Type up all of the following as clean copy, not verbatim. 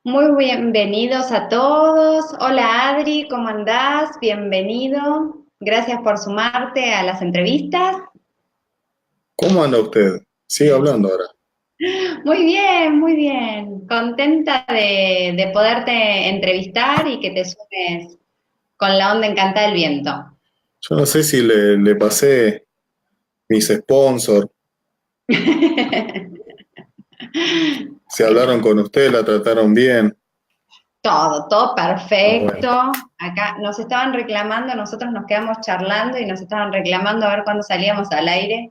Muy bienvenidos a todos. Hola Adri, ¿cómo andás? Bienvenido. Gracias por sumarte a las entrevistas. ¿Cómo anda usted? Sigue hablando ahora. Muy bien, muy bien. Contenta de poderte entrevistar y que te sumes con la onda encantada del viento. Yo no sé si le pasé mis sponsors, si hablaron con usted, la trataron bien. Todo Ah, bueno. perfecto. Acá nos estaban reclamando, nosotros nos quedamos charlando y nos estaban reclamando a ver cuándo salíamos al aire.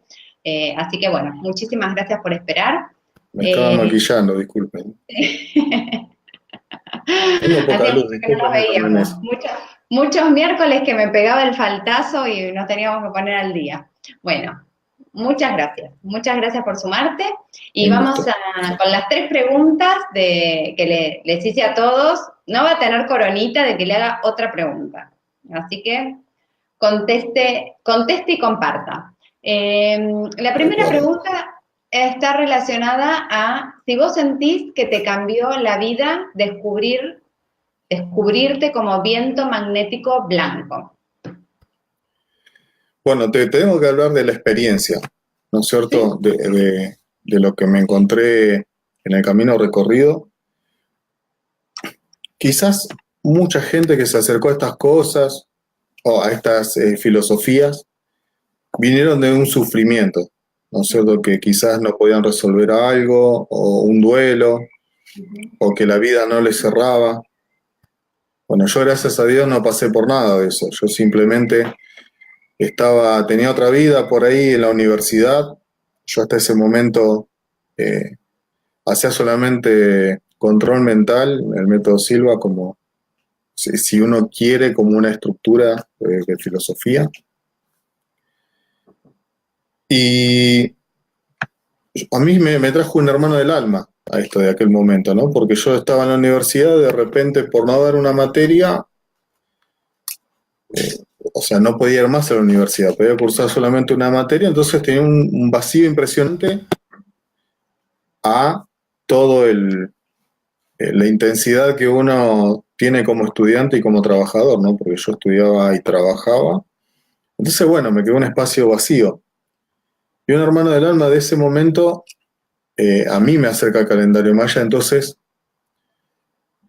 Así que bueno, muchísimas gracias por esperar. Me estaba Eh, maquillando, disculpen. Tengo poca Hacía luz, mucho que no nos discúlpenme también veíamos. eso. Muchos miércoles que me pegaba el faltazo y nos teníamos que poner al día. Bueno, muchas gracias. Muchas gracias por sumarte. Y Un vamos gusto. con las tres preguntas que les hice a todos. No va a tener coronita de que le haga otra pregunta. Así que conteste y comparta. La De primera acuerdo. pregunta está relacionada a si vos sentís que te cambió la vida descubrirte como viento magnético blanco. Bueno, te tengo que hablar de la experiencia, ¿no es cierto? ¿Sí? De lo que me encontré en el camino recorrido. Quizás mucha gente que se acercó a estas cosas o a estas filosofías vinieron de un sufrimiento, ¿no es cierto? Que quizás no podían resolver algo, o un duelo, o que la vida no les cerraba. Bueno, yo gracias a Dios no pasé por nada de eso. Yo simplemente tenía otra vida por ahí en la universidad. Yo hasta ese momento eh, hacía solamente control mental, el método Silva, como si uno quiere, como una estructura de filosofía. Y a mí me trajo un hermano del alma a esto de aquel momento, ¿no? Porque yo estaba en la universidad, de repente por no dar una materia, o sea, no podía ir más a la universidad, podía cursar solamente una materia, entonces tenía un vacío impresionante a todo la intensidad que uno tiene como estudiante y como trabajador, ¿no? Porque yo estudiaba y trabajaba. Entonces, bueno, me quedó un espacio vacío. Y un hermano del alma de ese momento a mí me acerca el calendario maya, entonces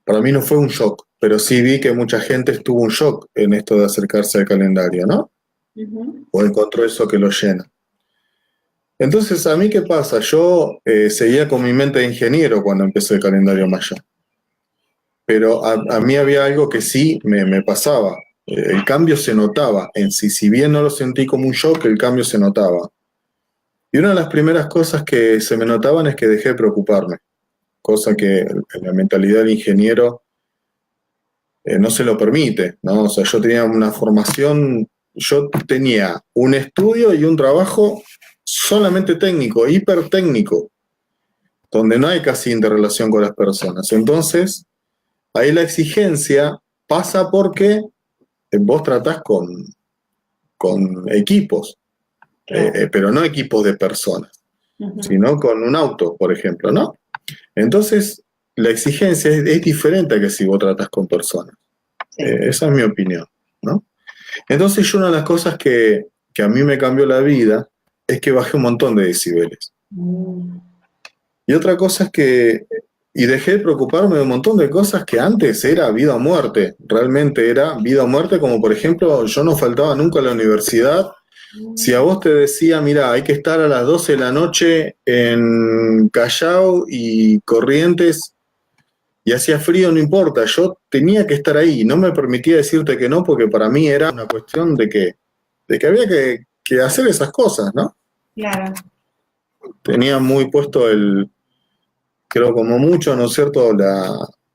para mí no fue un shock, pero sí vi que mucha gente estuvo un shock en esto de acercarse al calendario, ¿no? Ujú. O encontró eso que lo llena. Entonces, ¿a mí qué pasa? Yo seguía con mi mente de ingeniero cuando empecé el calendario maya, pero a mí había algo que sí me pasaba. El cambio se notaba en sí, si bien no lo sentí como un shock, el cambio se notaba. Y una de las primeras cosas que se me notaban es que dejé de preocuparme, cosa que en la mentalidad del ingeniero no se lo permite, ¿no? O sea, yo tenía una formación, yo tenía un estudio y un trabajo solamente técnico, hipertécnico, donde no hay casi interrelación con las personas. Entonces, ahí la exigencia pasa porque vos tratás con equipos, Claro. pero no equipos de personas, Ujú. sino con un auto, por ejemplo, ¿no? Entonces, la exigencia es diferente a que si vos tratás con personas. Sí. Esa es mi opinión, ¿no? Entonces, yo una de las cosas que a mí me cambió la vida es que bajé un montón de decibeles. Mm. Y otra cosa es que, y dejé de preocuparme de un montón de cosas que antes era vida o muerte, realmente era vida o muerte, como por ejemplo, yo no faltaba nunca a la universidad. Si a vos te decía, mira, hay que estar a las 12 de la noche en Callao y Corrientes y hacía frío, no importa, yo tenía que estar ahí, no me permitía decirte que no, porque para mí era una cuestión de que había que hacer esas cosas, ¿no? Claro. Tenía muy puesto creo como mucho, ¿no es cierto?,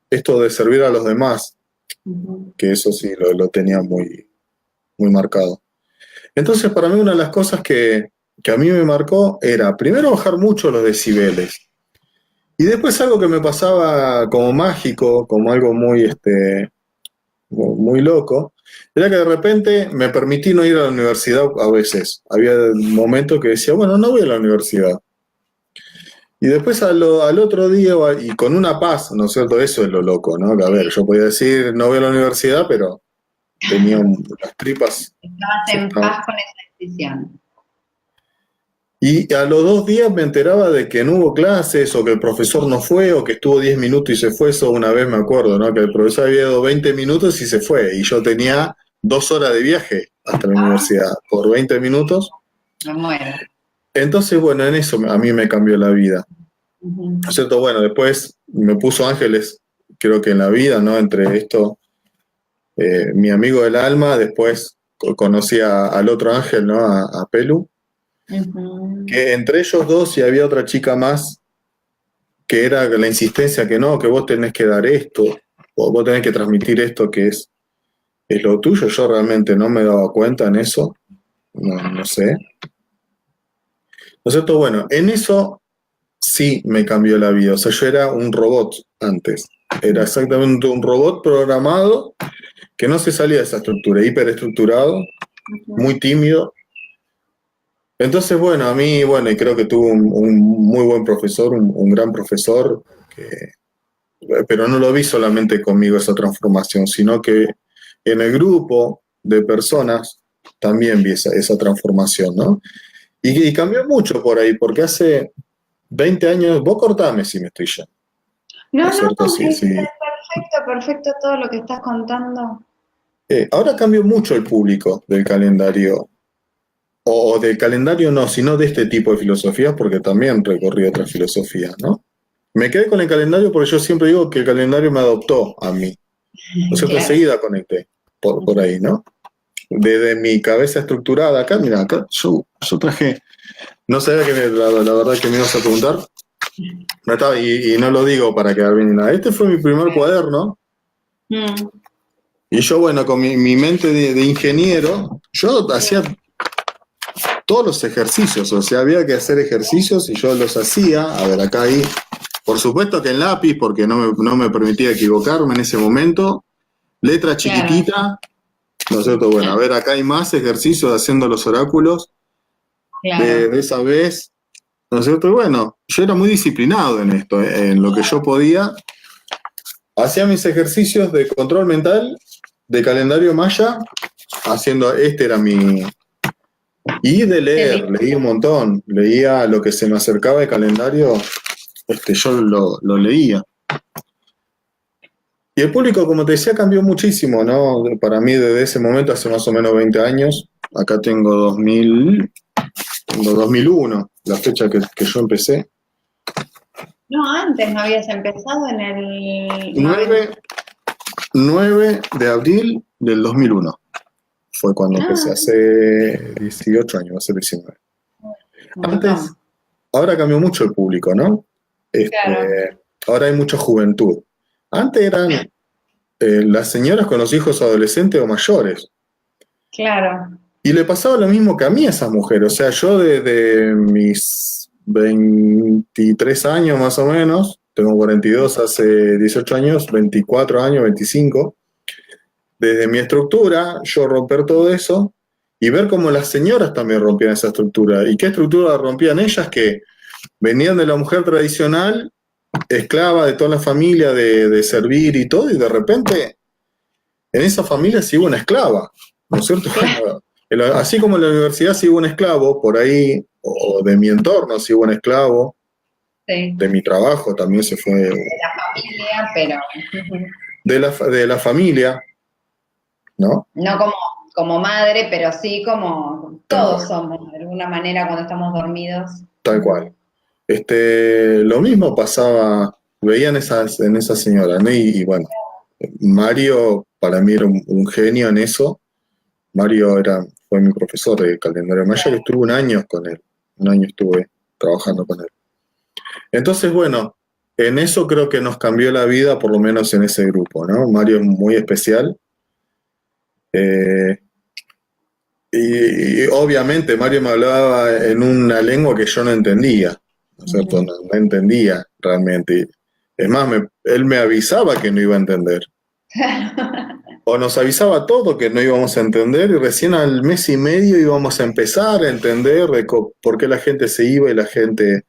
esto de servir a los demás, Ujú. que eso sí lo tenía muy, muy marcado. Entonces, para mí una de las cosas que a mí me marcó era, primero, bajar mucho los decibeles. Y después algo que me pasaba como mágico, como algo muy, muy loco, era que de repente me permití no ir a la universidad a veces. Había momentos que decía, bueno, no voy a la universidad. Y después al otro día, y con una paz, ¿no es cierto? Eso es lo loco, ¿no? Que a ver, yo podía decir, no voy a la universidad, pero tenía las tripas. Estabas Se en estaban- paz con esa decisión. Y a los 2 días me enteraba de que no hubo clases, o que el profesor no fue, o que estuvo 10 minutos y se fue. Eso una vez me acuerdo, ¿no? Que el profesor había dado 20 minutos y se fue. Y yo tenía 2 horas de viaje hasta la Ah, universidad por 20 minutos. me muero. Entonces, bueno, en eso a mí me cambió la vida. Ujú. ¿No es cierto? Bueno, después me puso ángeles, creo que en la vida, ¿no? Entre esto, mi amigo del alma, después conocí al otro ángel, ¿no? A Pelu, Ujú. que entre ellos dos y había otra chica más, que era la insistencia que no, que vos tenés que dar esto, o vos tenés que transmitir esto que es lo tuyo. Yo realmente no me daba cuenta en eso, no sé. ¿No es cierto? Bueno, en eso sí me cambió la vida. O sea, yo era un robot antes. Era exactamente un robot programado que no se salía de esa estructura, hiperestructurado, Ujú. muy tímido. Entonces, bueno, a mí, bueno, y creo que tuve un muy buen profesor, un gran profesor, pero no lo vi solamente conmigo esa transformación, sino que en el grupo de personas también vi esa transformación, ¿no? Y cambió mucho por ahí, porque hace 20 años, vos cortame si me estoy yendo, ¿no No, es no, cierto? Sí, es sí. perfecto, perfecto todo lo que estás contando. Ahora cambió mucho el público del calendario, o del calendario no, sino de este tipo de filosofías, porque también recorrí otras filosofías, ¿no? Me quedé con el calendario porque yo siempre digo que el calendario me adoptó a mí, ¿no es cierto? Claro. Enseguida conecté por ahí, ¿no? Desde mi cabeza estructurada, acá, mira, acá yo traje, no sabía que la verdad que me ibas a preguntar, no estaba, y no lo digo para quedar bien ni nada. Este fue mi primer cuaderno, Mm, y yo, bueno, con mi mente de ingeniero, yo hacía todos los ejercicios, o sea, había que hacer ejercicios y yo los hacía. A ver, acá hay, por supuesto que en lápiz, porque no me permitía equivocarme en ese momento, letra claro, chiquitita, ¿no es cierto? Bueno, a ver, acá hay más ejercicios haciendo los oráculos claro. de esa vez, ¿no es cierto? Y bueno, yo era muy disciplinado en esto, en lo que yo podía. Hacía mis ejercicios de control mental, de calendario maya, haciendo, este era mi, y de Qué leer, lindo. leí un montón, leía lo que se me acercaba de calendario, yo lo leía. Y el público, como te decía, cambió muchísimo, ¿no? Para mí desde ese momento, hace más o menos 20 años, acá tengo 2001, la fecha que yo empecé. No, antes no habías empezado en el 90. 9, 9 de abril del 2001 fue cuando empecé, Ah, hace 18 años, hace 19. un Antes, montón. ahora cambió mucho el público, ¿no? Claro, Ahora hay mucha juventud. Antes eran las señoras con los hijos adolescentes o mayores. claro. Y le pasaba lo mismo que a mí a esas mujeres. O sea, yo desde mis 23 años más o menos, tengo 42 hace 18 años, 24 años, 25, desde mi estructura, yo romper todo eso y ver cómo las señoras también rompían esa estructura. ¿Y qué estructura rompían ellas? Que venían de la mujer tradicional, esclava de toda la familia, de servir y todo, y de repente en esa familia sí hubo una esclava, ¿no es cierto? Claro, Así como en la universidad sí hubo un esclavo, por ahí, o de mi entorno sí hubo un esclavo, sí. de mi trabajo también se fue, De la familia, pero de la familia, ¿no? no como madre, pero sí como Tal todos cual, somos, de alguna manera, cuando estamos dormidos. tal cual. Lo mismo pasaba, veían en esa señora, ¿no? Y bueno, Mario para mí era un genio en eso. Mario fue mi profesor de calendario maya, que estuve un año con él, un año estuve trabajando con él. Entonces, bueno, en eso creo que nos cambió la vida, por lo menos en ese grupo, ¿no? Mario es muy especial. eh, y obviamente Mario me hablaba en una lengua que yo no entendía, ¿no es cierto? Ujú. No entendía realmente. Es más, él me avisaba que no iba a entender. O nos avisaba todo que no íbamos a entender y recién al mes y medio íbamos a empezar a entender por qué la gente se iba y la gente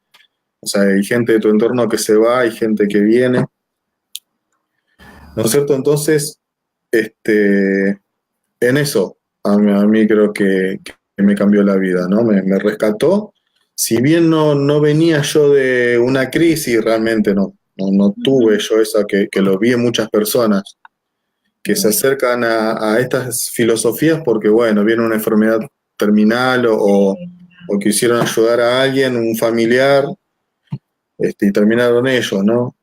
O sea, hay gente de tu entorno que se va, hay gente que viene, ¿no es cierto? Entonces, en eso, a mí creo que me cambió la vida, ¿no? Me rescató. Si bien no venía yo de una crisis, realmente no tuve yo esa que lo vi en muchas personas que se acercan a estas filosofías porque, bueno, viene una enfermedad terminal o quisieron ayudar a alguien, un familiar, y terminaron ellos, ¿no?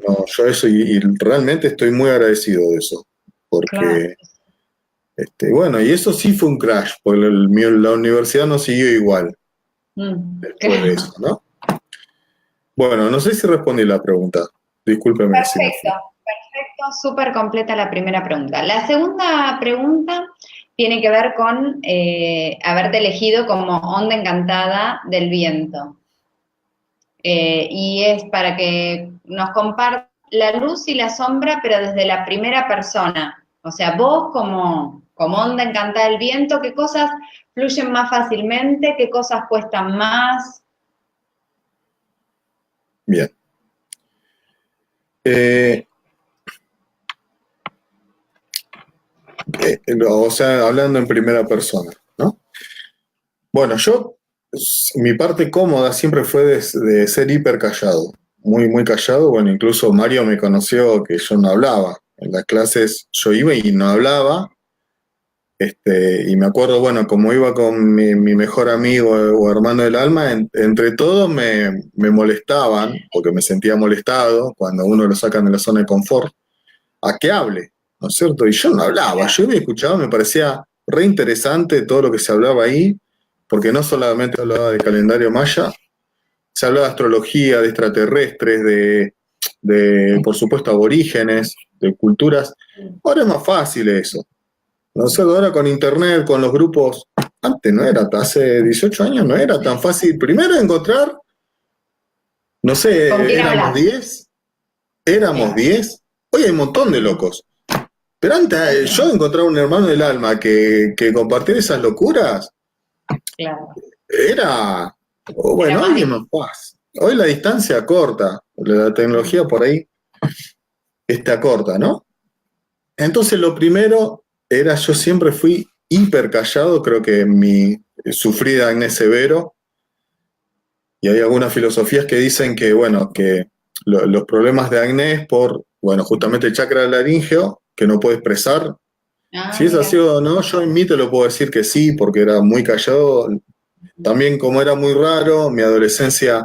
No, yo eso, y realmente estoy muy agradecido de eso, Claro. porque, bueno, y eso sí fue un crash, porque la universidad no siguió igual después de Claro. eso, ¿no? Bueno, no sé si respondí la pregunta, discúlpeme si me Perfecto, fui. perfecto, súper completa la primera pregunta. La segunda pregunta tiene que ver con haberte elegido como onda encantada del viento. Y es para que nos compartas la luz y la sombra, pero desde la primera persona. O sea, vos como onda encantada del viento, ¿qué cosas fluyen más fácilmente? ¿Qué cosas cuestan más? Bien. Eh, o sea, hablando en primera persona, ¿no? Bueno, mi parte cómoda siempre fue de ser hiper callado, muy, muy callado. Bueno, incluso Mario me conoció que yo no hablaba. En las clases yo iba y no hablaba. Y me acuerdo, bueno, como iba con mi mejor amigo o hermano del alma, entre todos me molestaban, porque me sentía molestado cuando a uno lo sacan de la zona de confort, a que hable, ¿no es cierto? Y yo no hablaba, yo me escuchaba, me parecía re interesante todo lo que se hablaba ahí, porque no solamente hablaba de calendario maya, se hablaba de astrología, de extraterrestres, por supuesto, aborígenes, de culturas. Ahora es más fácil eso. No sé, ahora con internet, con los grupos, antes no era, hace 18 años no era tan fácil. Primero encontrar, no ¿Con sé, quién éramos hablas? 10 éramos Sí, 10 hoy hay un montón de locos. Pero antes yo encontrar un hermano del alma que compartir esas locuras claro. era, Era bueno, más hoy es más difícil. fácil. Hoy la distancia corta, la tecnología por ahí está corta, ¿no? Entonces lo primero era, yo siempre fui hiper callado, creo que sufrí de acné severo, y hay algunas filosofías que dicen que, bueno, que los problemas de acné es por, bueno, justamente el chakra laríngeo, que no puede expresar. Ah, Si es así mira. o no, yo en mí te lo puedo decir que sí, porque era muy callado. También como era muy raro, mi adolescencia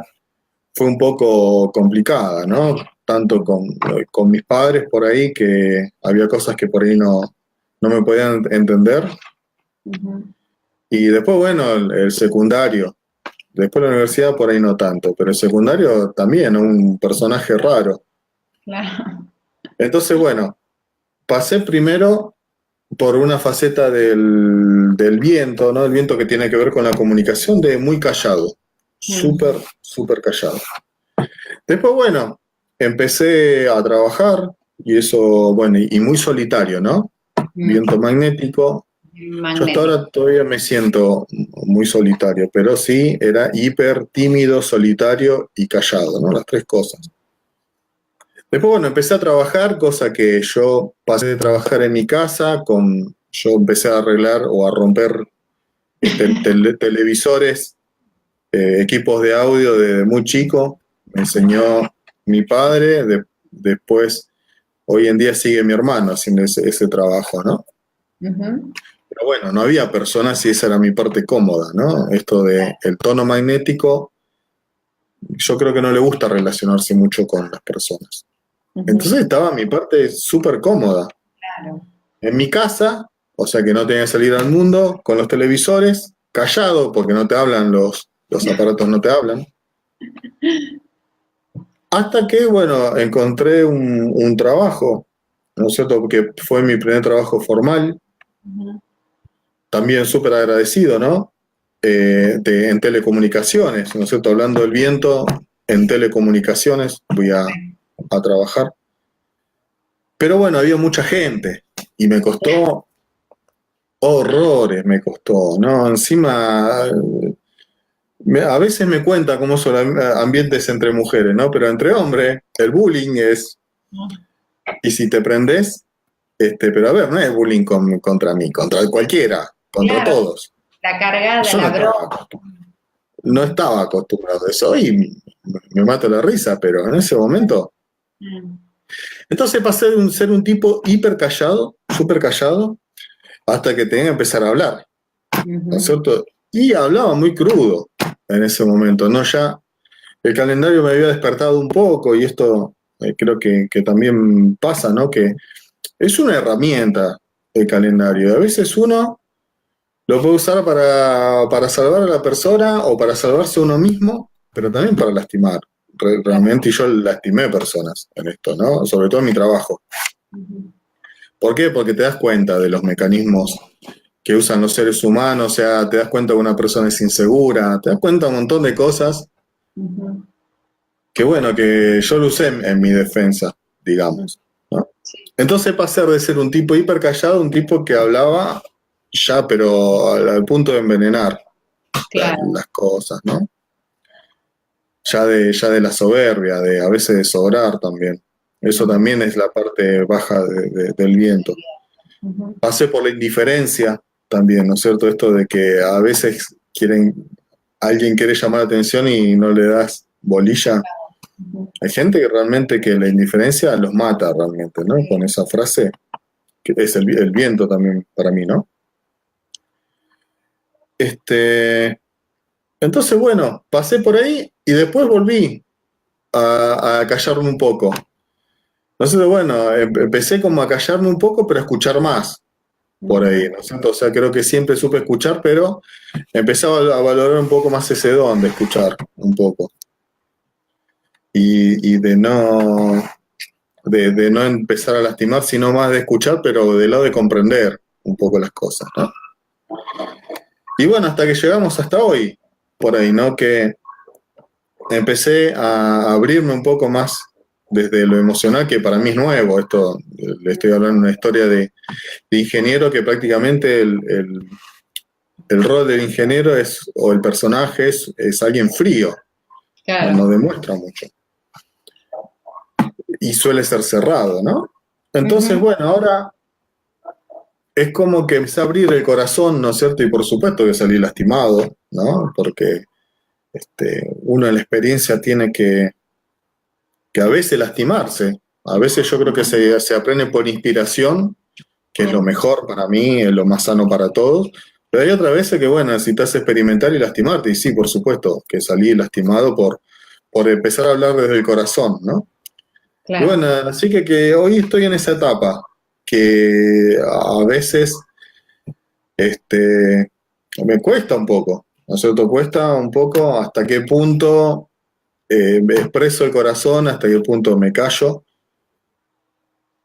fue un poco complicada, ¿no? Tanto con mis padres por ahí, que había cosas que por ahí no me podían entender. Ujú. Y después, bueno, el secundario. Después la universidad por ahí no tanto, pero el secundario también, un personaje raro. Claro. Entonces, bueno, pasé primero por una faceta del viento, ¿no? El viento que tiene que ver con la comunicación, de muy callado, súper, Mm, súper callado. Después, bueno, empecé a trabajar y eso, bueno, y muy solitario, ¿no? Viento mm. magnético. Yo hasta Magnético. ahora todavía me siento muy solitario, pero sí era hiper tímido, solitario y callado, ¿no? Las tres cosas. Después, bueno, empecé a trabajar, cosa que yo pasé de trabajar en mi casa, yo empecé a arreglar o a romper televisores, equipos de audio desde muy chico. Me enseñó mi padre, después, hoy en día sigue mi hermano haciendo ese trabajo, ¿no? Ujú. Pero bueno, no había personas y esa era mi parte cómoda, ¿no? Esto de el tono magnético, yo creo que no le gusta relacionarse mucho con las personas. Ujú. Entonces estaba mi parte súper cómoda. Claro. En mi casa, o sea que no tenía que salir al mundo, con los televisores, callado, porque no te hablan los aparatos, no te hablan. Hasta que, bueno, encontré un trabajo, ¿no es cierto? Porque fue mi primer trabajo formal, Ujú. también súper agradecido, ¿no? En telecomunicaciones, ¿no es cierto? Hablando del viento, en telecomunicaciones voy a trabajar. Pero bueno, había mucha gente y me costó horrores, me costó, ¿no? Encima, A veces me cuenta cómo son ambientes entre mujeres, ¿no? Pero entre hombres, el bullying es, y si te prendes, pero a ver, no es bullying contra mí, contra cualquiera, contra Claro, todos. la carga de Yo la broma. no estaba acostumbrado a eso y me mato la risa, pero en ese momento. Mm. Entonces pasé de ser un tipo hiper callado, súper callado, hasta que tenía que empezar a hablar, ¿no es cierto? Y hablaba muy crudo en ese momento, ¿no? Ya el calendario me había despertado un poco y esto creo que también pasa, ¿no? Que es una herramienta el calendario. A veces uno lo puede usar para salvar a la persona o para salvarse a uno mismo, pero también para lastimar. Realmente y yo lastimé personas en esto, ¿no? Sobre todo en mi trabajo. ¿Por qué? Porque te das cuenta de los mecanismos que usan los seres humanos, o sea, te das cuenta que una persona es insegura, te das cuenta de un montón de cosas que bueno, que yo lo usé en mi defensa, digamos, ¿no? Entonces pasé de ser un tipo hiper callado a un tipo que hablaba ya, pero al punto de envenenar Claro. las cosas, ¿no? Ya de la soberbia, de a veces de sobrar también. Eso también es la parte baja del viento. Pasé por la indiferencia también, ¿no es cierto? Esto de que a veces alguien quiere llamar la atención y no le das bolilla. Hay gente que realmente que la indiferencia los mata realmente, ¿no? Con esa frase, que es el viento también para mí, ¿no? Entonces, bueno, pasé por ahí y después volví a callarme un poco. Entonces, bueno, empecé como a callarme un poco, pero a escuchar más por ahí, ¿no es cierto? O sea, creo que siempre supe escuchar, pero empecé a valorar un poco más ese don de escuchar un poco. Y de no empezar a lastimar, sino más de escuchar, pero del lado de comprender un poco las cosas, ¿no? Y bueno, hasta que llegamos hasta hoy, por ahí, ¿no? Que empecé a abrirme un poco más desde lo emocional, que para mí es nuevo. Esto, le estoy hablando de una historia de ingeniero que prácticamente el rol del ingeniero o el personaje es alguien frío, Claro. no demuestra mucho. Y suele ser cerrado, ¿no? Entonces, bueno, ahora es como que empecé a abrir el corazón, ¿no es cierto? Y por supuesto que salí lastimado, ¿no? Porque uno en la experiencia tiene que a veces lastimarse. A veces yo creo que se aprende por inspiración, que es lo mejor para mí, es lo más sano para todos. Pero hay otras veces que, bueno, necesitas experimentar y lastimarte. Y sí, por supuesto, que salí lastimado por empezar a hablar desde el corazón, ¿no? Claro. Y bueno, así que hoy estoy en esa etapa, que a veces me cuesta un poco, ¿no es cierto? Cuesta un poco hasta qué punto expreso el corazón, hasta qué punto me callo.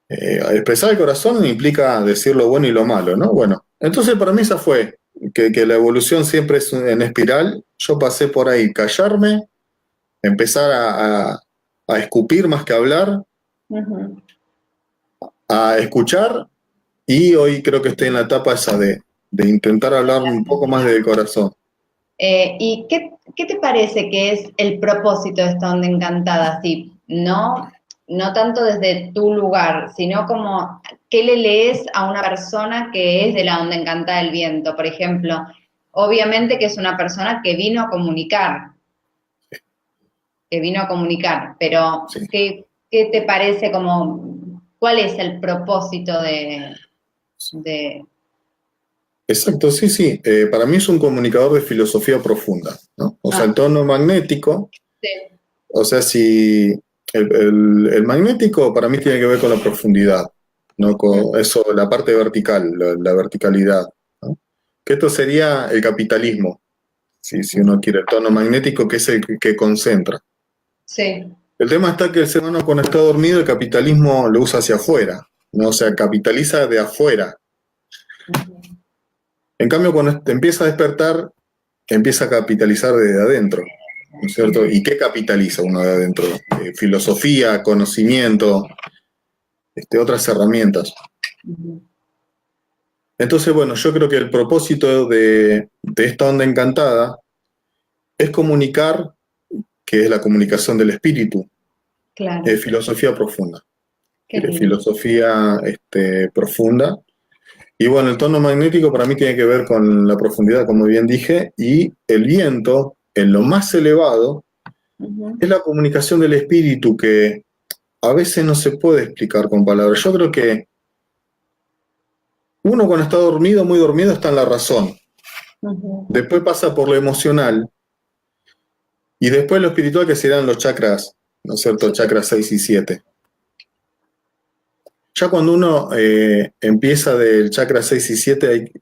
Expresar el corazón implica decir lo bueno y lo malo, ¿no? Bueno, entonces para mí esa fue, que la evolución siempre es en espiral. Yo pasé por ahí, callarme, empezar a escupir más que hablar, a escuchar, y hoy creo que estoy en la etapa esa de intentar hablar un poco más del corazón. ¿Y qué te parece que es el propósito de esta onda encantada? Sí, no tanto desde tu lugar, sino como qué le lees a una persona que es de la onda encantada del viento. Por ejemplo, obviamente que es una persona que vino a comunicar, pero Sí. ¿qué te parece como, cuál es el propósito de Exacto, sí, sí. Para mí es un comunicador de filosofía profunda, ¿no? O sea, el tono magnético, sí. o sea, si el magnético para mí tiene que ver con la profundidad, ¿no? Con eso, la parte vertical, la verticalidad, ¿no? Que esto sería el capitalismo, si uno quiere, el tono magnético que es el que concentra. Sí. El tema está que el ser humano cuando está dormido, el capitalismo lo usa hacia afuera, ¿no? O sea, capitaliza de afuera. En cambio, cuando te empieza a despertar, empieza a capitalizar desde adentro, ¿no es cierto? ¿Y qué capitaliza uno de adentro? Filosofía, conocimiento, otras herramientas. Entonces, bueno, yo creo que el propósito de esta onda encantada es comunicar, que es la comunicación del espíritu, Claro, es filosofía profunda. qué lindo. Filosofía profunda. Y bueno, el tono magnético para mí tiene que ver con la profundidad, como bien dije, y el viento, en lo más elevado, Ujú. es la comunicación del espíritu que a veces no se puede explicar con palabras. Yo creo que uno cuando está dormido, muy dormido, está en la razón. Ujú. Después pasa por lo emocional y después lo espiritual, que serán los chakras, ¿no es cierto? Sí, Chakras 6 y 7. Ya cuando uno empieza del chakra 6 y 7,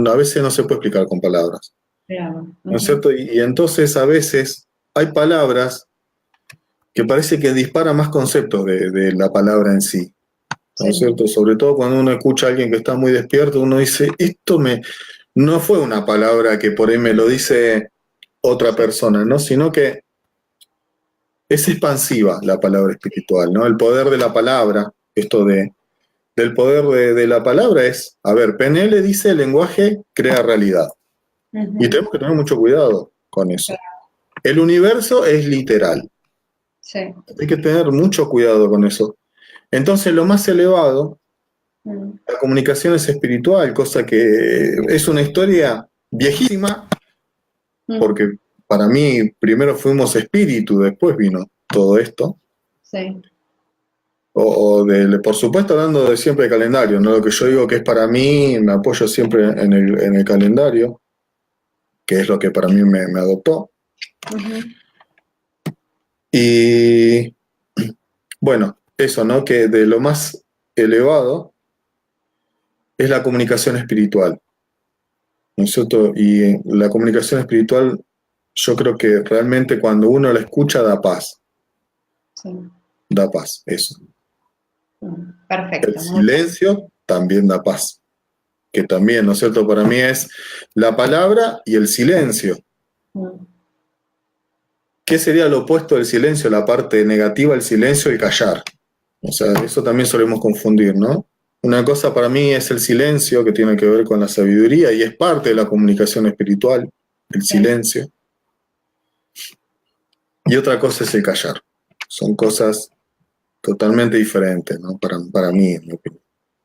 a veces no se puede explicar con palabras, claro. ¿no es Ujú. cierto? Y entonces a veces hay palabras que parece que disparan más conceptos de la palabra en sí, ¿no es Sí, cierto? Sobre todo cuando uno escucha a alguien que está muy despierto, uno dice, no fue una palabra que por ahí me lo dice otra sí. persona, ¿no? Sino que es expansiva la palabra espiritual, ¿no? El poder de la palabra, del poder de la palabra es, a ver, PNL dice el lenguaje crea realidad. Y Ujú. tenemos que tener mucho cuidado con eso. Claro, El universo es literal. sí. Hay que tener mucho cuidado con eso. Entonces, lo más elevado, Mm. la comunicación es espiritual, cosa que es una historia viejísima, Mm. porque para mí primero fuimos espíritu, después vino todo esto. Sí, Por supuesto, hablando de siempre de calendario, ¿no? Lo que yo digo que es para mí, me apoyo siempre en el calendario, que es lo que para mí me adoptó. ujú. Y bueno, eso, ¿no? Que de lo más elevado es la comunicación espiritual, ¿no es cierto? Y la comunicación espiritual, yo creo que realmente cuando uno la escucha Sí. da paz, eso. El Perfecto, muy silencio también da paz, que también, ¿no es cierto? Para mí es la palabra y el silencio. bien. ¿Qué sería lo opuesto del silencio? La parte negativa del silencio, el callar. O sea, eso también solemos confundir, ¿no? Una cosa para mí es el silencio, que tiene que ver con la sabiduría y es parte de la comunicación espiritual, el Sí, silencio. Y otra cosa es el callar. Son cosas totalmente diferentes, ¿no? Para mí, en mi opinión.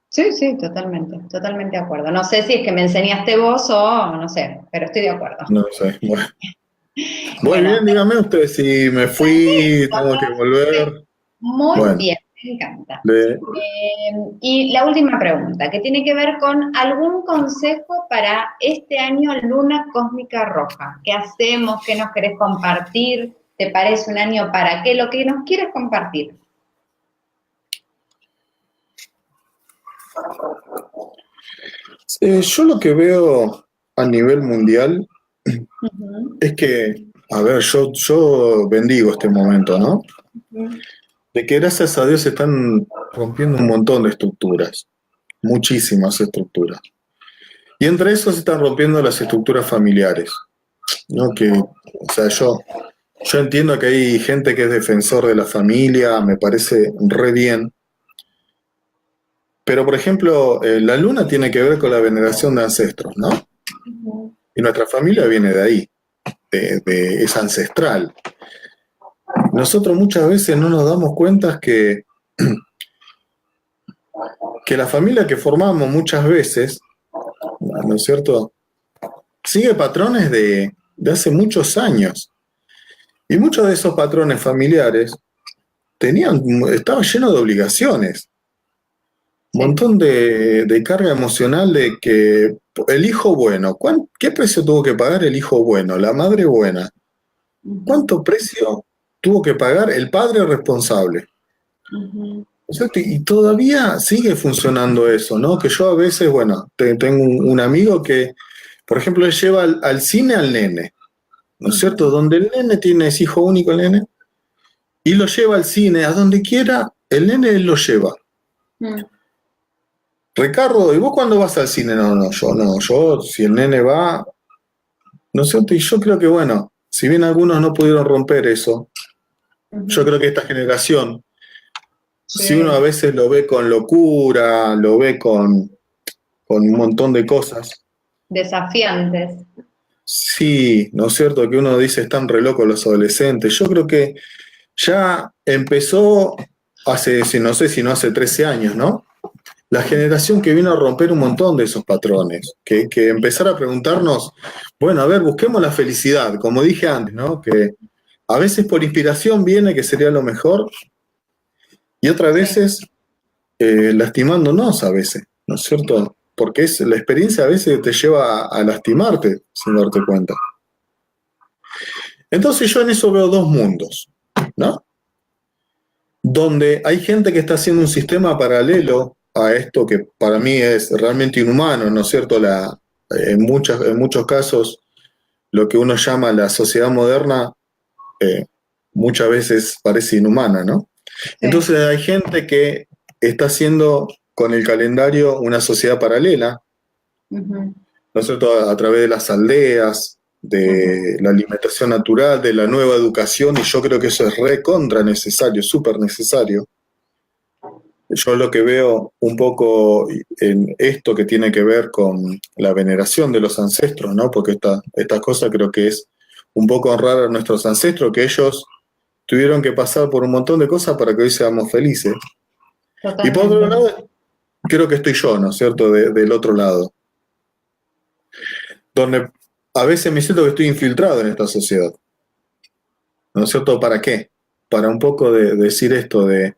sí, sí, totalmente, totalmente de acuerdo. No sé si es que me enseñaste vos o no sé, pero estoy de acuerdo. No sé. Bueno. Muy Bueno, bien, dígame usted si me fui, tengo que sí, volver. muy Bueno, bien, me encanta. le, Y la última pregunta, que tiene que ver con algún consejo para este año Luna Cósmica Roja. ¿Qué hacemos? ¿Qué nos querés compartir? ¿Te parece un año para qué? Lo que nos quieres compartir. yo lo que veo a nivel mundial Ujú, es que, a ver, yo bendigo este momento, ¿no? ujú. De que gracias a Dios se están rompiendo un montón de estructuras, muchísimas estructuras. Y entre eso se están rompiendo las estructuras familiares, ¿no? Que, o sea, yo entiendo que hay gente que es defensor de la familia, me parece re bien, pero por ejemplo, la luna tiene que ver con la veneración de ancestros, ¿no? Ujú. Y nuestra familia viene de ahí, es ancestral. Nosotros muchas veces no nos damos cuenta que la familia que formamos muchas veces, ¿no es cierto? Sigue patrones de hace muchos años. Y muchos de esos patrones familiares estaban llenos de obligaciones, un Sí. montón de carga emocional de que el hijo bueno, ¿qué precio tuvo que pagar el hijo bueno, la madre buena? Ujú, ¿Cuánto precio tuvo que pagar el padre responsable? ujú, O sea, y todavía sigue funcionando eso, ¿no? Que yo a veces, bueno, tengo un amigo que, por ejemplo, él lleva al cine al nene, ¿no es cierto? ujú, Donde el nene es hijo único el nene, y lo lleva al cine, a donde quiera, el nene él lo lleva. mm. Ricardo, ¿y vos cuándo vas al cine? No, yo, si el nene va, ¿no es cierto? Y yo creo que, bueno, si bien algunos no pudieron romper eso, yo Ujú. creo que esta generación, si uno a Sí, veces lo ve con locura, lo ve con un montón de cosas, desafiantes. Sí, ¿no es cierto? Que uno dice están re locos los adolescentes. Yo creo que ya empezó hace, no sé si no hace 13 años, ¿no? La generación que vino a romper un montón de esos patrones, que empezar a preguntarnos, bueno, a ver, busquemos la felicidad, como dije antes, ¿no? Que a veces por inspiración viene, que sería lo mejor, y otras Sí, veces lastimándonos a veces, ¿no es cierto? Porque es, la experiencia a veces te lleva a lastimarte sin darte cuenta. Entonces yo en eso veo dos mundos, ¿no? Donde hay gente que está haciendo un sistema paralelo a esto que para mí es realmente inhumano, ¿no es cierto? En muchos casos, lo que uno llama la sociedad moderna eh, muchas veces parece inhumana, ¿no? sí. Entonces hay gente que está haciendo con el calendario una sociedad paralela, Ujú, ¿no es cierto? A través de las aldeas, ujú. de la alimentación natural, de la nueva educación, y yo creo que eso es re contra necesario, súper necesario. Yo lo que veo un poco en esto que tiene que ver con la veneración de los ancestros, ¿no? Porque esta cosa creo que es un poco honrar a nuestros ancestros, que ellos tuvieron que pasar por un montón de cosas para que hoy seamos felices. Y por otro Totalmente. lado, creo que estoy yo, ¿no es cierto?, del otro lado, donde a veces me siento que estoy infiltrado en esta sociedad, ¿no es cierto? ¿Para qué? Para un poco de decir esto, de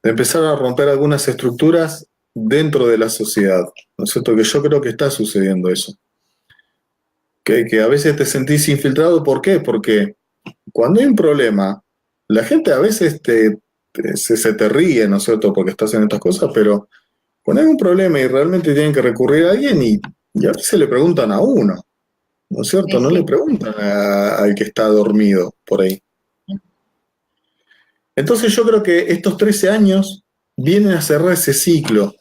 empezar a romper algunas estructuras dentro de la sociedad, ¿no es cierto? Que yo creo que está sucediendo eso. Que a veces te sentís infiltrado, ¿por qué? Porque cuando hay un problema, la gente a veces se te ríe, ¿no es cierto? Porque estás en estas cosas, pero cuando hay un problema y realmente tienen que recurrir a alguien y a veces le preguntan a uno, ¿no es cierto? Y No le sí. preguntan al que está dormido por ahí. Entonces yo creo que estos 13 años vienen a cerrar ese ciclo,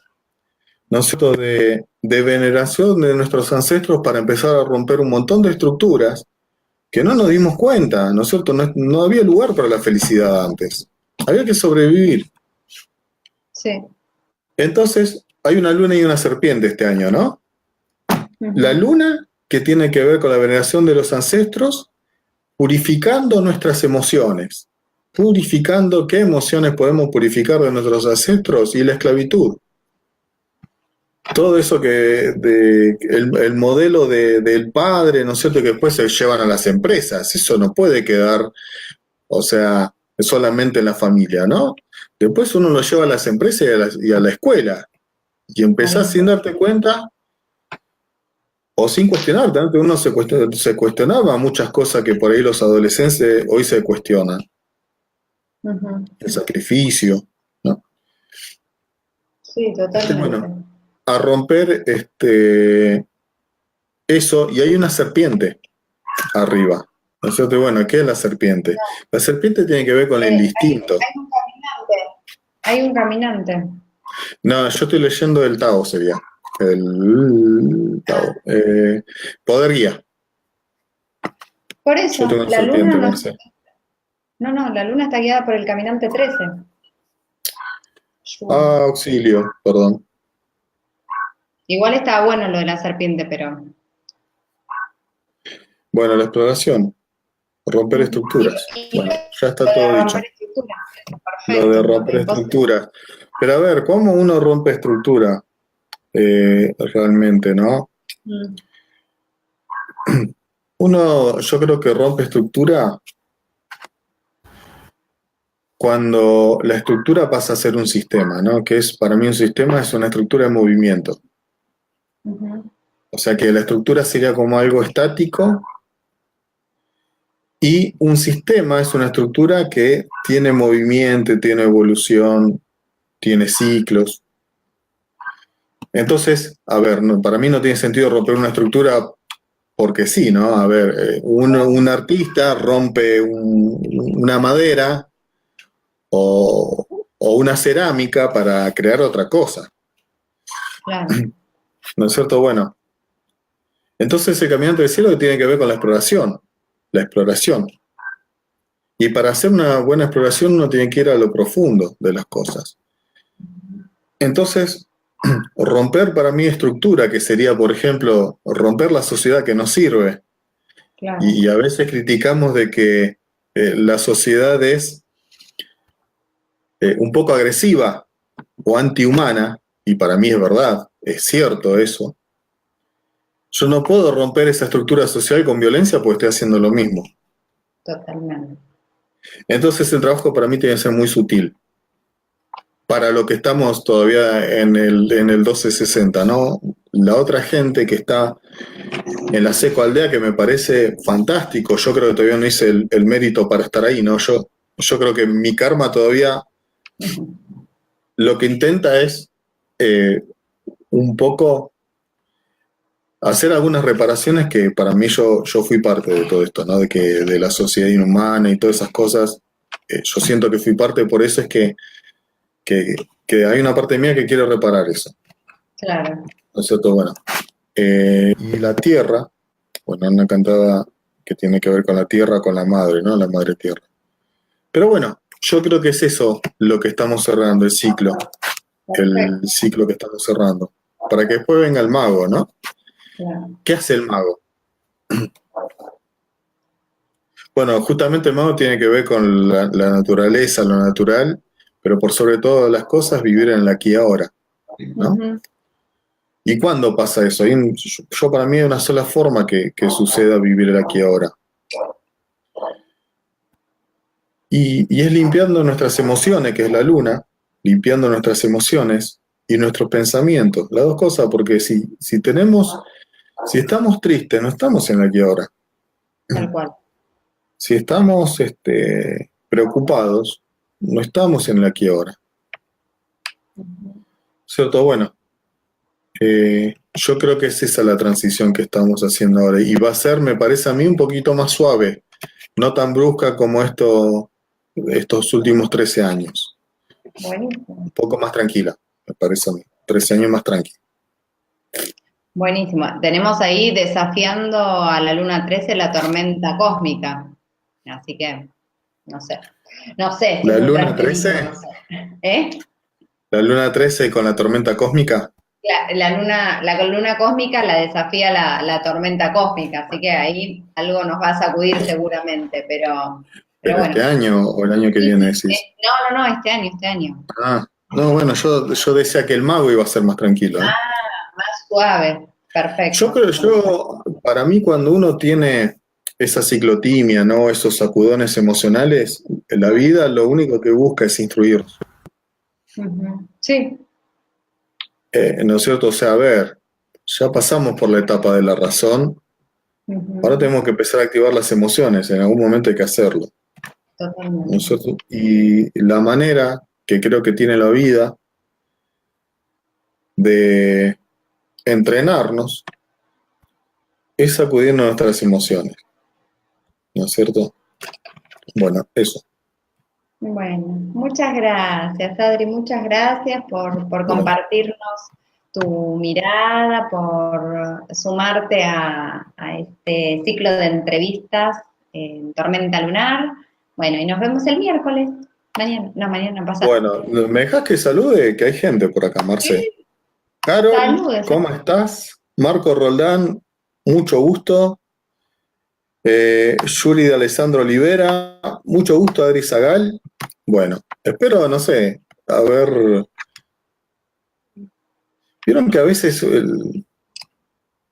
¿no es cierto?, de veneración de nuestros ancestros para empezar a romper un montón de estructuras que no nos dimos cuenta, ¿no es cierto? No, no había lugar para la felicidad antes. Había que sobrevivir. Sí. Entonces, hay una luna y una serpiente este año, ¿no? La Ujú. luna, que tiene que ver con la veneración de los ancestros, purificando nuestras emociones, purificando qué emociones podemos purificar de nuestros ancestros y la esclavitud. Todo eso el modelo del padre, ¿no es cierto?, que después se llevan a las empresas, eso no puede quedar, o sea, solamente en la familia, ¿no? Después uno lo lleva a las empresas y a la escuela, y Tal empezás sin cual. darte cuenta o sin cuestionarte. Antes uno se cuestionaba muchas cosas que por ahí los adolescentes hoy se cuestionan. Ujú. El sacrificio, ¿no? Sí, Entonces, totalmente. bueno, a romper eso, y hay una serpiente arriba. ¿No es cierto? Bueno, ¿qué es la serpiente? La serpiente tiene que ver con el instinto. Hay un caminante. Hay un caminante. No, yo estoy leyendo el Tao, sería. El Tao. Poder guía. Por Yo eso, tengo una la luna serpiente, no, Marcel. no, no, la luna está guiada por el caminante 13. Ah, auxilio, perdón. Igual está bueno lo de la serpiente, pero. Bueno, la exploración, romper Ujú. estructuras. Y Bueno, ya está lo de todo romper dicho. estructura. Lo de Perfecto. romper Entonces, estructuras. Pero a ver, ¿cómo uno rompe estructura realmente, no? mm, Uno, yo creo que rompe estructura cuando la estructura pasa a ser un sistema, ¿no? Que es, para mí un sistema es una estructura de movimiento. ujú, O sea que la estructura sería como algo estático y un sistema es una estructura que tiene movimiento, tiene evolución, tiene ciclos. Entonces, a ver, para mí no tiene sentido romper una estructura porque sí, ¿no? A ver, un artista rompe una madera o una cerámica para crear otra cosa, claro. ¿no es cierto? Bueno, entonces el caminante del cielo tiene que ver con la exploración, la exploración. Y para hacer una buena exploración uno tiene que ir a lo profundo de las cosas. Entonces, romper para mí estructura, que sería, por ejemplo, romper la sociedad que nos sirve, Claro. Y a veces criticamos de que la sociedad es un poco agresiva o antihumana, y para mí es verdad, es cierto eso. Yo no puedo romper esa estructura social con violencia porque estoy haciendo lo mismo. Totalmente. Entonces el trabajo para mí tiene que ser muy sutil. Para lo que estamos todavía en el 1260, ¿no? La otra gente que está en la Seco Aldea, que me parece fantástico, yo creo que todavía no hice el mérito para estar ahí, ¿no? Yo creo que mi karma todavía lo que intenta es eh, un poco hacer algunas reparaciones que para mí yo fui parte de todo esto, ¿no? De la sociedad inhumana y todas esas cosas. Yo siento que fui parte, por eso es que, que hay una parte mía que quiere reparar eso. Claro. ¿No es cierto? Bueno. Y la tierra, bueno, una cantada que tiene que ver con la tierra, con la madre, ¿no? La madre tierra. Pero bueno, yo creo que es eso lo que estamos cerrando, el ciclo. El Perfecto. ciclo que estamos cerrando. Para que después venga el mago, ¿no? Claro. ¿Qué hace el mago? Bueno, justamente el mago tiene que ver con la naturaleza, lo natural, pero por sobre todas las cosas vivir en el aquí y ahora, ¿no? Ujú. ¿Y cuándo pasa eso? Yo para mí hay una sola forma que suceda vivir el aquí y ahora. Y es limpiando nuestras emociones, que es la luna, limpiando nuestras emociones y nuestros pensamientos. Las dos cosas, porque si estamos tristes, no estamos en el aquí y ahora. Tal cual. Si estamos preocupados, no estamos en el aquí y ahora. Ujú. ¿Cierto? Bueno, yo creo que es esa la transición que estamos haciendo ahora. Y va a ser, me parece a mí, un poquito más suave, no tan brusca como estos últimos 13 años. Buenísimo. Un poco más tranquila, me parece a mí. 13 años más tranquila. Buenísimo. Tenemos ahí desafiando a la luna 13 la tormenta cósmica. Así que, no sé. No sé si La es un luna trascenito, 13, no sé. ¿Eh? la luna 13 con la tormenta cósmica. La luna cósmica la desafía la tormenta cósmica, así que ahí algo nos va a sacudir seguramente, pero Pero este bueno. año o el año que Sí, viene sí. decís. No, este año. Ah, no, bueno, yo decía que el mago iba a ser más tranquilo, ¿eh? Más suave. Yo Perfecto. creo, para mí cuando uno tiene esa ciclotimia, ¿no? Esos sacudones emocionales, en la vida lo único que busca es instruir. Ujú. Sí. ¿No es cierto? O sea, a ver, ya pasamos por la etapa de la razón, ahora Ujú. tenemos que empezar a activar las emociones, en algún momento hay que hacerlo, ¿no es Totalmente. cierto? Y la manera que creo que tiene la vida de entrenarnos es sacudirnos nuestras emociones, ¿no es cierto? Bueno, eso. Bueno, muchas gracias, Adri, muchas gracias por Bueno, compartirnos tu mirada, por sumarte a este ciclo de entrevistas en Tormenta Lunar. Bueno, y nos vemos el miércoles. Mañana no pasa. bueno, ¿me dejas que salude? Que hay gente por acá, Marce. Sí, Carol, saludes. ¿cómo estás? Marco Roldán, mucho gusto. Yuri de Alessandro Olivera, mucho gusto, Adri Zagal. Bueno, espero, no sé, a ver. Vieron que a veces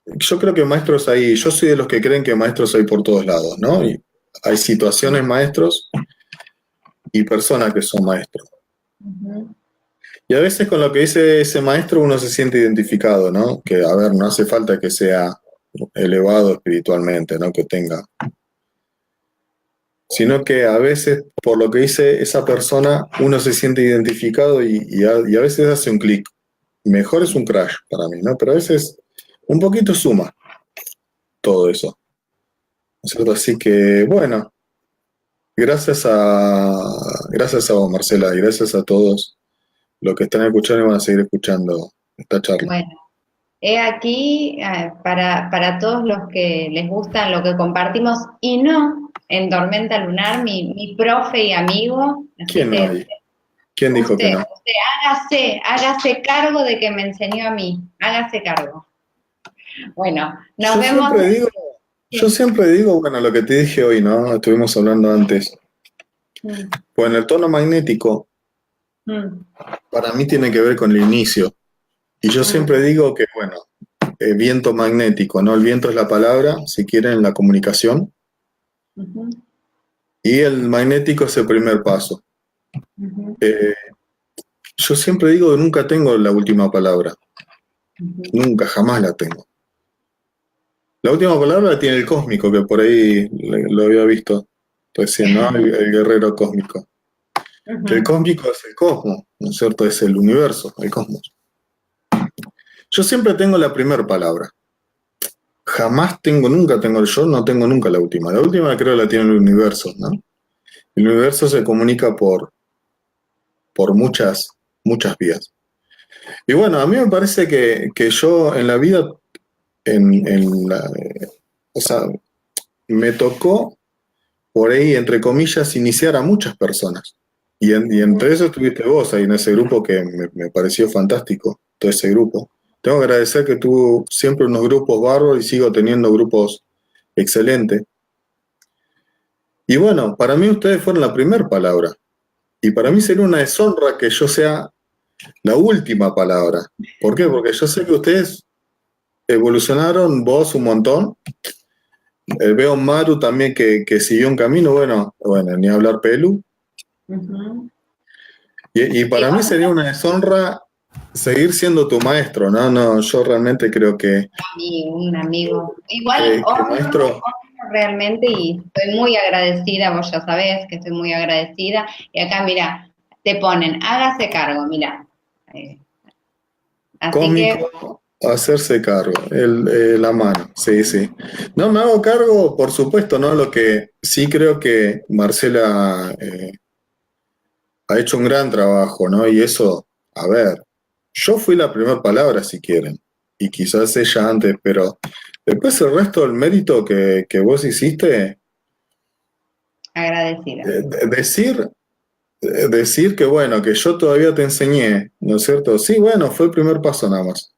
yo creo que maestros hay, yo soy de los que creen que maestros hay por todos lados, ¿no? Y hay situaciones maestros y personas que son maestros. Ujú. Y a veces con lo que dice ese maestro uno se siente identificado, ¿no? Que, a ver, no hace falta que sea elevado espiritualmente, ¿no? Que tenga. Sino que a veces, por lo que dice esa persona, uno se siente identificado y a veces hace un clic. Mejor es un crash para mí, ¿no? Pero a veces un poquito suma todo eso, ¿no es cierto? Así que, bueno, gracias a vos, Marcela, y gracias a todos los que están escuchando y van a seguir escuchando esta charla. Bueno, he aquí para todos los que les gusta lo que compartimos y no en Tormenta Lunar, mi profe y amigo, así ¿Quién no que hay? ¿Quién dijo que no? usted hágase cargo de que me enseñó a mí, hágase cargo. Bueno, nos Yo vemos. siempre digo, Yo siempre digo, bueno, lo que te dije hoy, ¿no? Estuvimos hablando antes. Mm, Pues el tono magnético mm, para mí tiene que ver con el inicio. Y yo siempre mm, digo que, bueno, viento magnético, ¿no? El viento es la palabra, si quieren, en la comunicación. ujú, Y el magnético es el primer paso. ujú, Eh, yo siempre digo que nunca tengo la última palabra. ujú. Nunca, jamás la tengo. La última palabra la tiene el cósmico, que por ahí lo había visto recién, ¿no? El guerrero cósmico. Que el Ujú. cósmico es el cosmos, ¿no es cierto? Es el universo, el cosmos. Yo siempre tengo la primera palabra. Jamás tengo, nunca tengo, yo no tengo nunca la última. La última creo la tiene el universo, ¿no? El universo se comunica por muchas vías. Y bueno, a mí me parece que yo en la vida, o sea, me tocó por ahí, entre comillas, iniciar a muchas personas. Y entre eso estuviste vos ahí en ese grupo que me pareció fantástico, todo ese grupo. Tengo que agradecer que tuvo siempre unos grupos bárbaros y sigo teniendo grupos excelentes. Y bueno, para mí ustedes fueron la primera palabra. Y para mí sería una deshonra que yo sea la última palabra. ¿Por qué? Porque yo sé que ustedes evolucionaron, vos un montón. Veo Maru también que siguió un camino, bueno, ni hablar Pelu. Ujú. Y Sí, para mí sería una deshonra seguir siendo tu maestro, ¿no? No, yo realmente creo un amigo. Igual, que honro maestro, realmente y estoy muy agradecida, vos ya sabés que estoy muy agradecida. Y acá, mira, te ponen, hágase cargo, mira. Eh, así que, cósmico, hacerse cargo, la mano, sí, sí. No me hago cargo, por supuesto, ¿no? Lo que sí creo que Marcela ha hecho un gran trabajo, ¿no? Y eso, a ver, yo fui la primera palabra, si quieren, y quizás ella antes, pero después el resto del mérito que vos hiciste, agradecida. decir, decir que, bueno, que yo todavía te enseñé, ¿no es cierto? Sí, bueno, fue el primer paso nada más.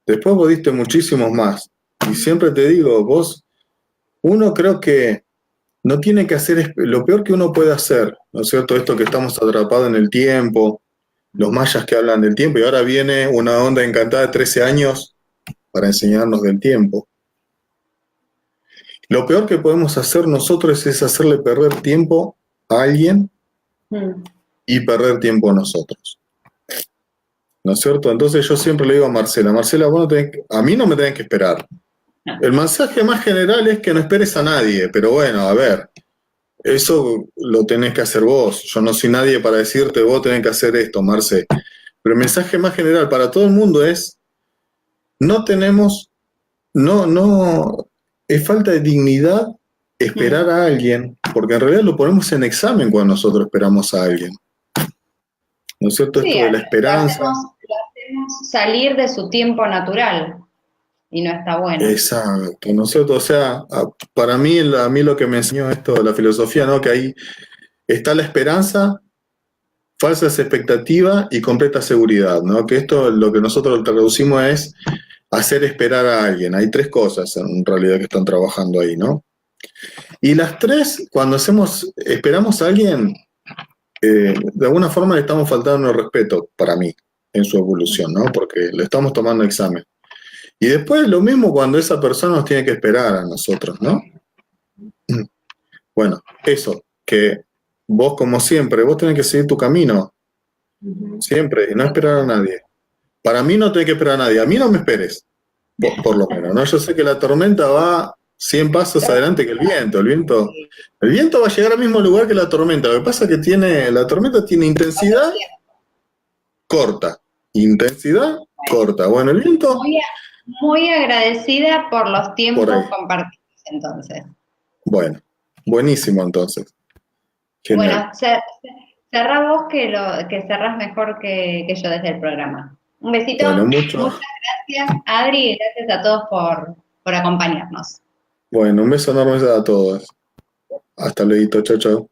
Después vos diste muchísimos más. Y siempre te digo, uno creo que no tiene que hacer, lo peor que uno puede hacer, ¿no es cierto? Esto que estamos atrapados en el tiempo, los mayas que hablan del tiempo, y ahora viene una onda encantada de 13 años para enseñarnos del tiempo. Lo peor que podemos hacer nosotros es hacerle perder tiempo a alguien Mm, y perder tiempo a nosotros. ¿No es cierto? Entonces yo siempre le digo a Marcela, a mí no me tenés que esperar. El mensaje más general es que no esperes a nadie, pero bueno, a ver, eso lo tenés que hacer vos. Yo no soy nadie para decirte, vos tenés que hacer esto, Marce. Pero el mensaje más general para todo el mundo es, no tenemos, no, es falta de dignidad esperar mm. a alguien, porque en realidad lo ponemos en examen cuando nosotros esperamos a alguien. ¿No es cierto? Sí, Esto de la esperanza. lo hacemos salir de su tiempo natural y no está bueno. Exacto, ¿no es cierto? O sea, para mí, a mí lo que me enseñó esto de la filosofía, ¿no? Que ahí está la esperanza, falsas expectativas y completa seguridad, ¿no? Que esto lo que nosotros traducimos es hacer esperar a alguien. Hay tres cosas en realidad que están trabajando ahí, ¿no? Y las tres, cuando esperamos a alguien, de alguna forma le estamos faltando el respeto para mí en su evolución, ¿no? Porque le estamos tomando examen. Y después lo mismo cuando esa persona nos tiene que esperar a nosotros, ¿no? Bueno, eso, que vos como siempre, vos tenés que seguir tu camino, Ujú. siempre, y no esperar a nadie. Para mí no tenés que esperar a nadie, a mí no me esperes, por lo menos, ¿no? Yo sé que la tormenta va 100 pasos adelante que el viento va a llegar al mismo lugar que la tormenta. Lo que pasa es que la tormenta tiene intensidad corta, intensidad corta. Bueno, el viento, Muy, muy agradecida por los por tiempos ahí. compartidos entonces. Bueno, buenísimo entonces, genial. Bueno, cerrá vos que cerrás mejor que yo desde el programa. Un besito, Bueno, muchas gracias, Adri, y gracias a todos por acompañarnos. bueno, un beso enorme a todos. Hasta luego, chao, chao.